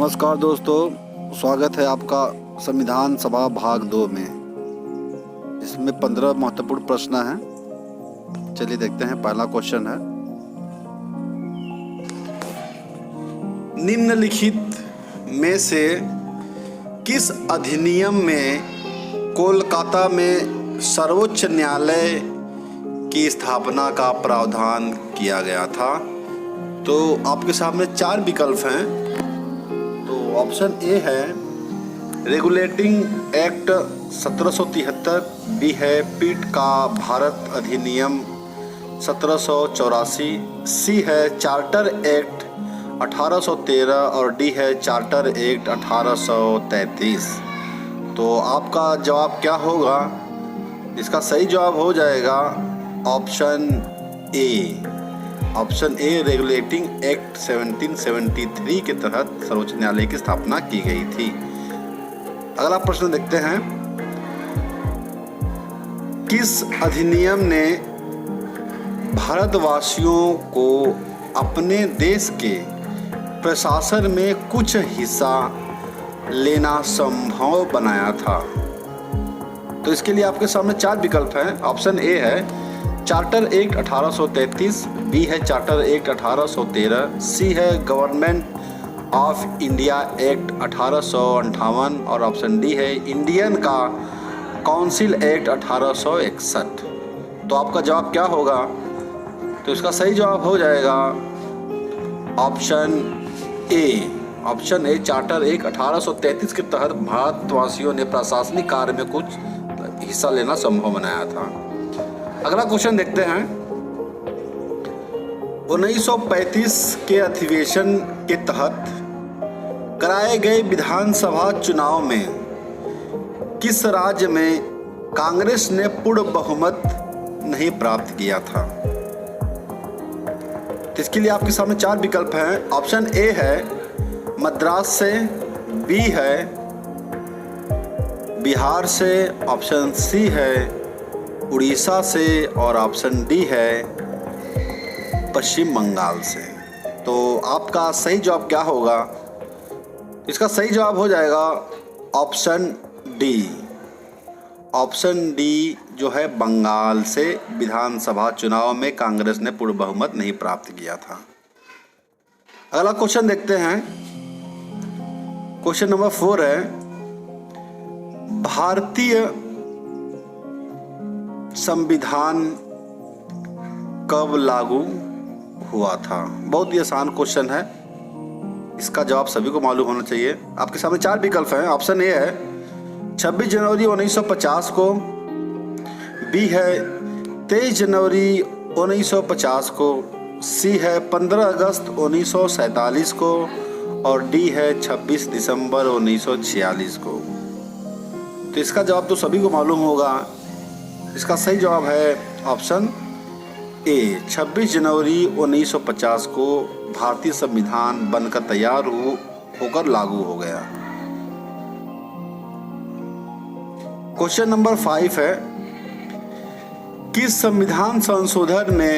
नमस्कार दोस्तों, स्वागत है आपका संविधान सभा भाग 2 में। इसमें 15 महत्वपूर्ण प्रश्न हैं। चलिए देखते हैं। पहला क्वेश्चन है, निम्नलिखित में से किस अधिनियम में कोलकाता में सर्वोच्च न्यायालय की स्थापना का प्रावधान किया गया था? तो आपके सामने 4 विकल्प हैं। तो ऑप्शन ए है रेगुलेटिंग एक्ट 1773, बी है पीठ का भारत अधिनियम 1784, सी है चार्टर एक्ट 1813 और डी है चार्टर एक्ट 1833। तो आपका जवाब क्या होगा? इसका सही जवाब हो जाएगा option A. Option A, regulating act 1773 के तहत सर्वोच्च न्यायालय की स्थापना की गई थी। अगला प्रश्न देखते हैं, किस अधिनियम ने भारतवासियों को अपने देश के प्रशासन में कुछ हिस्सा लेना संभव बनाया था? तो इसके लिए आपके सामने 4 विकल्प हैं। ऑप्शन ए है चार्टर एक्ट 1833, बी है चार्टर एक्ट 1813, सी है गवर्नमेंट ऑफ इंडिया एक्ट 1858 और ऑप्शन डी है इंडियन का काउंसिल एक्ट 1861। तो आपका जवाब क्या होगा? तो इसका सही जवाब हो जाएगा option A. Option A, charter act 1833 के तहत भारतवासियों ने प्रशासनिक कार्य में कुछ हिस्सा लेना संभव बनाया था। अगला क्वेश्चन देखते हैं, 1935 के अधिवेशन के तहत कराए गए विधानसभा चुनाव में किस राज्य में कांग्रेस ने पूर्ण बहुमत नहीं प्राप्त किया था? तो इसके लिए आपके सामने 4 विकल्प हैं। ऑप्शन ए है मद्रास से, बी है बिहार से, ऑप्शन सी है उड़ीसा से और ऑप्शन डी है पश्चिम बंगाल से। तो आपका सही जवाब क्या होगा? इसका सही जवाब हो जाएगा ऑप्शन डी। ऑप्शन डी जो है, बंगाल से विधानसभा चुनाव में कांग्रेस ने पूर्ण बहुमत नहीं प्राप्त किया था। अगला क्वेश्चन देखते हैं, क्वेश्चन नंबर 4 है, भारतीय संविधान कब लागू हुआ था? बहुत ही आसान क्वेश्चन है, इसका जवाब सभी को मालूम होना चाहिए। आपके सामने 4 विकल्प हैं। ऑप्शन ए है 26 जनवरी 1950 को, बी है 23 जनवरी 1950 को, सी है 15 अगस्त 1947 को और डी है 26 दिसंबर 1946 को। तो इसका जवाब तो सभी को मालूम होगा। इसका सही जवाब है ऑप्शन ए, 26 जनवरी 1950 को भारतीय संविधान बनकर तैयार होकर लागू हो गया। क्वेश्चन नंबर 5 है, किस संविधान संशोधन में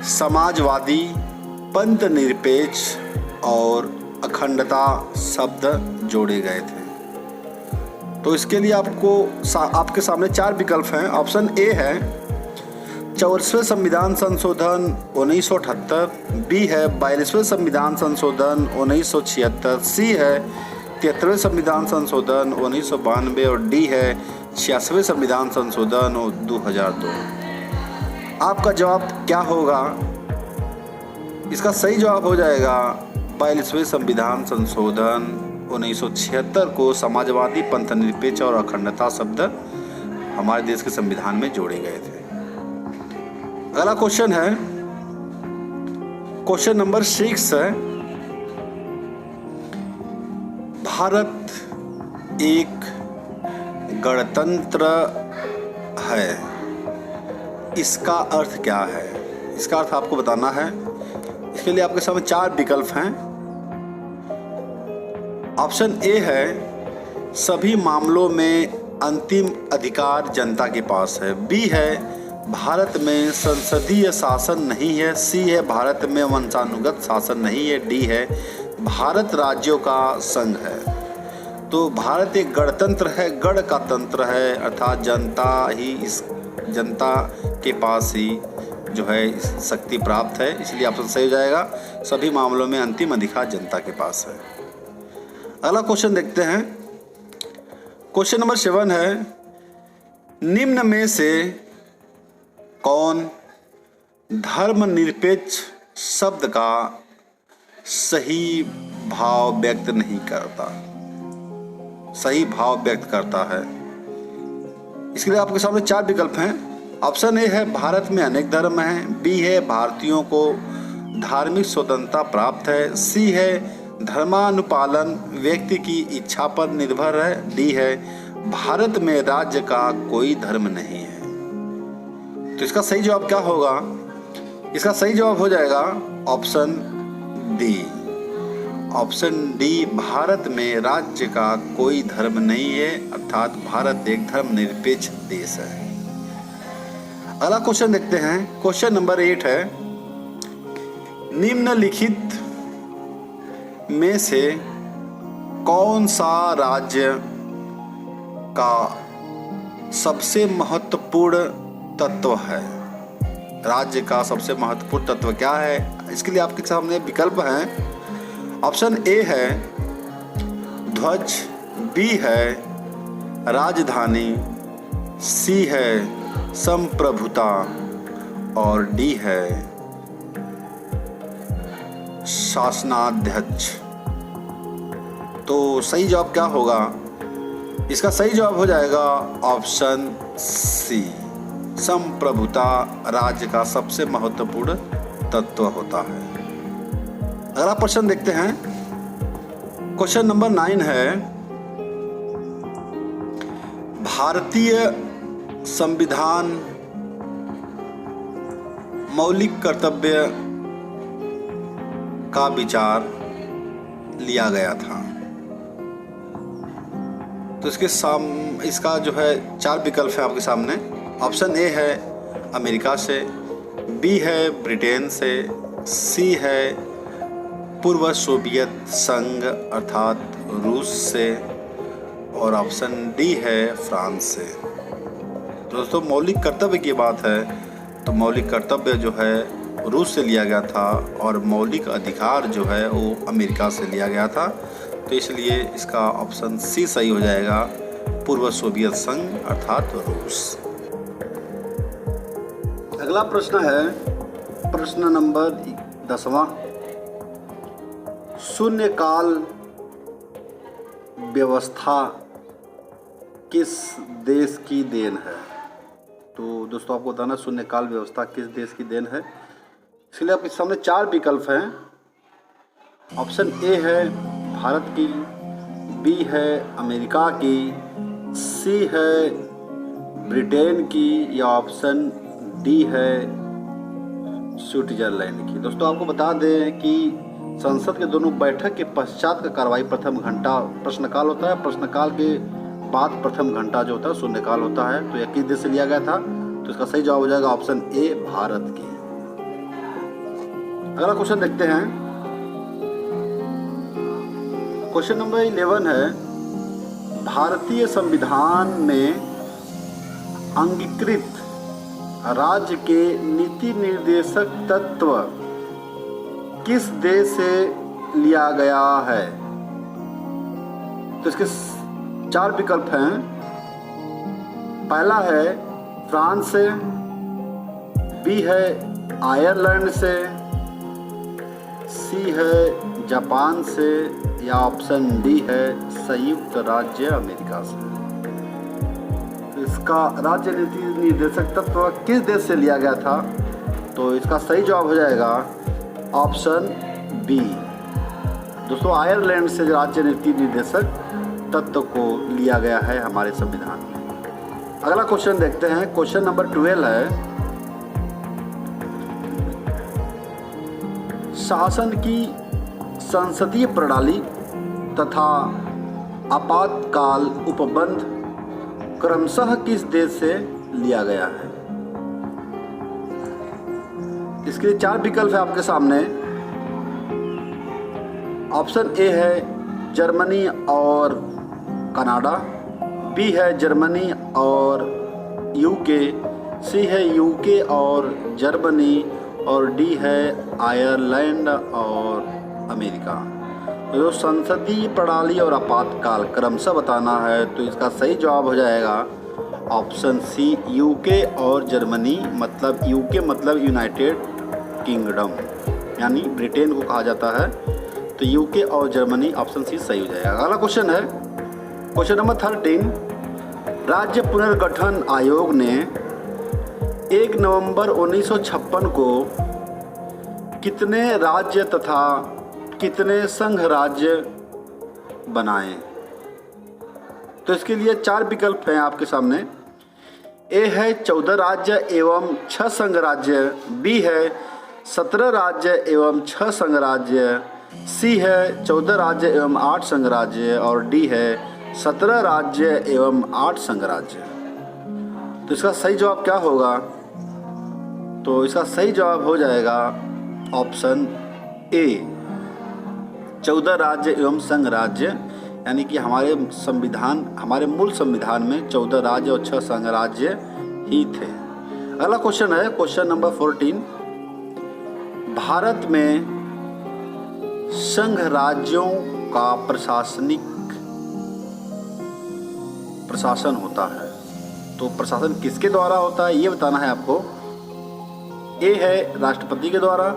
समाजवादी, पंथ निरपेक्ष और अखंडता शब्द जोड़े गए थे? तो इसके लिए आपके सामने 4 विकल्प हैं। ऑप्शन ए है 44वें संविधान संशोधन 1978, बी है 42वें संविधान संशोधन 1976, सी है 73वें संविधान संशोधन 1992 और डी है 86वें संविधान संशोधन 2002। आपका जवाब क्या होगा? इसका सही जवाब हो जाएगा 42वें संविधान संशोधन 1976 को समाजवादी, पंथ निरपेक्ष और अखंडता शब्द हमारे देश के संविधान में जोड़े गए थे। अगला क्वेश्चन है, क्वेश्चन नंबर 6 है, भारत एक गणतंत्र है, इसका अर्थ क्या है? इसका अर्थ आपको बताना है। इसके लिए आपके सामने 4 विकल्प हैं। ऑप्शन ए है सभी मामलों में अंतिम अधिकार जनता के पास है, बी है भारत में संसदीय शासन नहीं है, सी है भारत में वंशानुगत शासन नहीं है, डी है भारत राज्यों का संघ है। तो भारत एक गणतंत्र है, गण का तंत्र है, अर्थात जनता के पास ही जो है शक्ति प्राप्त है, इसलिए ऑप्शन सही हो जाएगा। सभी मामलों में अंतिम अधिकार जनता के पास है। अगला क्वेश्चन देखते हैं। क्वेश्चन नंबर 7 है, निम्न में से कौन धर्मनिरपेक्ष शब्द का सही भाव व्यक्त नहीं करता, सही भाव व्यक्त करता है? इसके लिए आपके सामने 4 विकल्प हैं। ऑप्शन ए है भारत में अनेक धर्म हैं, बी है भारतीयों को धार्मिक स्वतंत्रता प्राप्त है, सी है धर्मानुपालन व्यक्ति की इच्छा पर निर्भर है, डी है भारत में राज्य का कोई धर्म नहीं है। तो इसका सही जवाब क्या होगा? इसका सही जवाब हो जाएगा option D. Option D, Bharat में राज्य का कोई धर्म नहीं है, अर्थात भारत एक धर्मनिरपेक्ष देश है। अगला क्वेश्चन देखते हैं। क्वेश्चन नंबर 8 है, निम्नलिखित में से कौन सा राज्य का सबसे महत्वपूर्ण तत्व है? राज्य का सबसे महत्वपूर्ण तत्व क्या है? इसके लिए आपके सामने विकल्प हैं। ऑप्शन ए है ध्वज, बी है राजधानी, सी है संप्रभुता और डी है शासनाध्यक्ष। तो सही जवाब क्या होगा? इसका सही जवाब हो जाएगा ऑप्शन सी, संप्रभुता राज्य का सबसे महत्वपूर्ण तत्व होता है। अगला प्रश्न देखते हैं। क्वेश्चन नंबर 9 है, भारतीय संविधान मौलिक कर्तव्य का विचार लिया गया था। तो इसका जो है 4 विकल्प है आपके सामने। ऑप्शन ए है अमेरिका से, बी है ब्रिटेन से, सी है पूर्व सोवियत संघ अर्थात रूस से और ऑप्शन डी है फ्रांस से। दोस्तों मौलिक कर्तव्य की बात है तो मौलिक कर्तव्य जो है रूस से लिया गया था और मौलिक अधिकार जो है वो अमेरिका से लिया गया था। तो इसलिए इसका ऑप्शन सी सही हो जाएगा, पूर्व सोवियत संघ अर्थात रूस। अगला प्रश्न है प्रश्न नंबर 10वां, शून्यकाल व्यवस्था किस देश की देन है? तो दोस्तों आपको बताना शून्यकाल व्यवस्था किस देश की देन है। इसलिए आपके सामने 4 विकल्प हैं। ऑप्शन ए है भारत की, बी है अमेरिका की, सी है ब्रिटेन की या ऑप्शन डी है स्विट्जरलैंड की। दोस्तों आपको बता दें कि संसद के दोनों बैठक के पश्चात का कार्रवाई प्रथम घंटा प्रश्नकाल होता है, प्रश्नकाल के बाद प्रथम घंटा जो होता है शून्यकाल होता है। तो यह किस देश से लिया गया था? तो इसका सही जवाब हो जाएगा ऑप्शन ए भारत की। अगला क्वेश्चन देखते हैं। क्वेश्चन नंबर 11 है, भारतीय संविधान में अंगीकृत राज्य के नीति निर्देशक तत्व किस देश से लिया गया है? तो इसके 4 विकल्प हैं। पहला है फ्रांस से, बी है आयरलैंड से, सी है जापान से या ऑप्शन डी है संयुक्त राज्य अमेरिका से। तो इसका राज्य नीति निर्देशक तत्व किस देश से लिया गया था? तो इसका सही जवाब हो जाएगा ऑप्शन बी। दोस्तों आयरलैंड से राज्य नीति निर्देशक तत्व को लिया गया है हमारे संविधान में। अगला क्वेश्चन देखते हैं। क्वेश्चन नंबर 12 है, शासन की संसदीय प्रणाली तथा आपातकाल उपबंध क्रमशः किस देश से लिया गया है? इसके लिए 4 विकल्प है आपके सामने। ऑप्शन ए है जर्मनी और कनाडा, बी है जर्मनी और यूके, सी है यूके और जर्मनी और डी है आयरलैंड और अमेरिका। तो संसदीय प्रणाली और आपातकाल क्रमशः बताना है, तो इसका सही जवाब हो जाएगा ऑप्शन सी यूके और जर्मनी। मतलब यूके मतलब यूनाइटेड किंगडम, यानी ब्रिटेन को कहा जाता है। तो यूके और जर्मनी ऑप्शन सी सही हो जाएगा। अगला क्वेश्चन है क्वेश्चन नंबर 13। राज्य पुनर्गठन आयोग ने 1 नवंबर 1956 को कितने राज्य तथा कितने संघ राज्य बनाए? तो इसके लिए 4 विकल्प हैं आपके सामने। ए है 14 राज्य एवं 6 संघ राज्य, बी है 17 राज्य एवं 6 संघ राज्य, सी है 14 राज्य एवं 8 संघ राज्य और डी है 17 राज्य एवं 8 संघ राज्य। तो इसका सही जवाब क्या होगा? तो इसका सही जवाब हो जाएगा ऑप्शन ए 14 राज्य एवं संघ राज्य, यानी कि हमारे मूल संविधान में 14 राज्य और 6 संघ राज्य ही थे। अगला क्वेश्चन है क्वेश्चन नंबर 14। भारत में संघ राज्यों का प्रशासन होता है, तो प्रशासन किसके द्वारा होता है ये बताना है आपको। ए है राष्ट्रपति के द्वारा,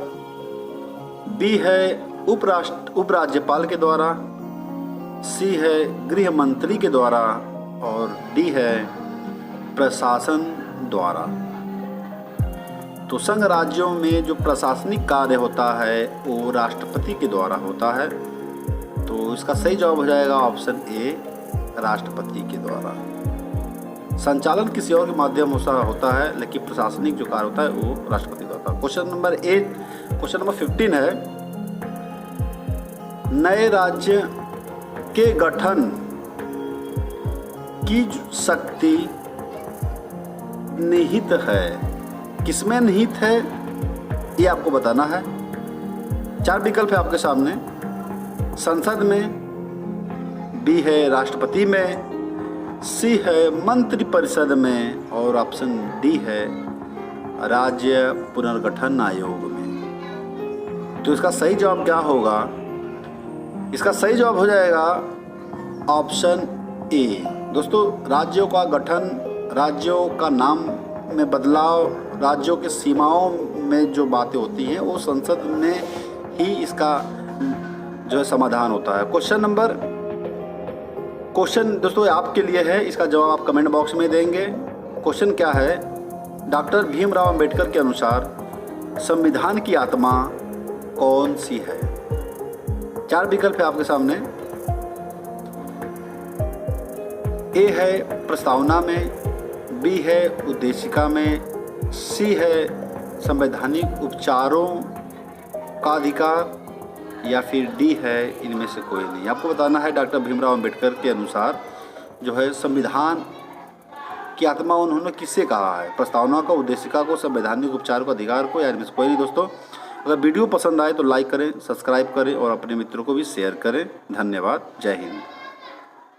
बी है उपराज्यपाल के द्वारा, सी है गृह मंत्री के द्वारा और डी है प्रशासन द्वारा। तो संघ राज्यों में जो प्रशासनिक कार्य होता है वो राष्ट्रपति के द्वारा होता है। तो इसका सही जवाब हो जाएगा ऑप्शन ए राष्ट्रपति के द्वारा। संचालन किसी और के माध्यम से होता है, लेकिन प्रशासनिक जो कार्य होता है वो राष्ट्रपति द्वारा। क्वेश्चन नंबर 15 है नए राज्य के गठन की शक्ति निहित है, किसमें निहित है ये आपको बताना है। 4 विकल्प है आपके सामने। संसद में, बी है राष्ट्रपति में, सी है मंत्रिपरिषद में और ऑप्शन डी है राज्य पुनर्गठन आयोग में। तो इसका सही जवाब क्या होगा? इसका सही जवाब हो जाएगा ऑप्शन ए। दोस्तों, राज्यों का गठन, राज्यों का नाम में बदलाव, राज्यों के सीमाओं में जो बातें होती हैं वो संसद में ही इसका जो है समाधान होता है। क्वेश्चन दोस्तों आपके लिए है, इसका जवाब आप कमेंट बॉक्स में देंगे। क्वेश्चन क्या है? डॉक्टर भीमराव अंबेडकर के अनुसार संविधान की आत्मा कौन सी है? 4 विकल्प है आपके सामने। ए है प्रस्तावना में, बी है उद्देशिका में, सी है संवैधानिक उपचारों का अधिकार या फिर डी है इनमें से कोई नहीं। आपको बताना है डॉक्टर भीमराव अंबेडकर के अनुसार जो है संविधान की आत्मा उन्होंने किससे कहा है? प्रस्तावना को, उद्देशिका को, संवैधानिक उपचार को, अधिकार को या इनमें से कोई नहीं। दोस्तों, अगर वीडियो पसंद आए तो लाइक करें, सब्सक्राइब करें और अपने मित्रों को भी शेयर करें। धन्यवाद। जय हिंद।